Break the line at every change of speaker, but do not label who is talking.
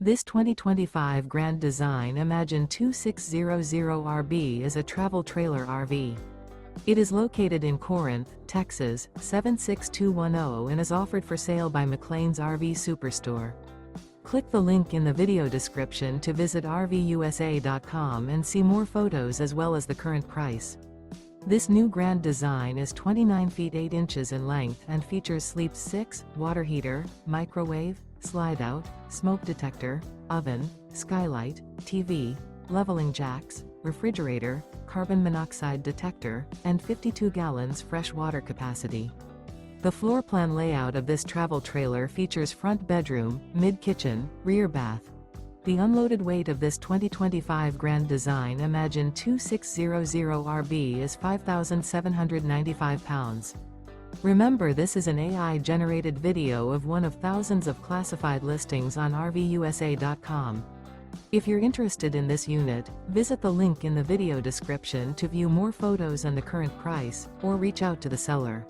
This 2025 Grand Design Imagine 2600RB is a travel trailer RV. It is located in Corinth, Texas, 76210 and is offered for sale by McClain's RV Superstore. Click the link in the video description to visit RVUSA.com and see more photos as well as the current price. This new Grand Design is 29 feet 8 inches in length and features sleep 6, water heater, microwave, slide-out, smoke detector, oven, skylight, TV, leveling jacks, refrigerator, carbon monoxide detector, and 52 gallons fresh water capacity. The floor plan layout of this travel trailer features front bedroom, mid-kitchen, rear bath. The unloaded weight of this 2025 Grand Design Imagine 2600RB is 5,795 pounds. Remember, this is an AI-generated video of one of thousands of classified listings on RVUSA.com. If you're interested in this unit, visit the link in the video description to view more photos and the current price, or reach out to the seller.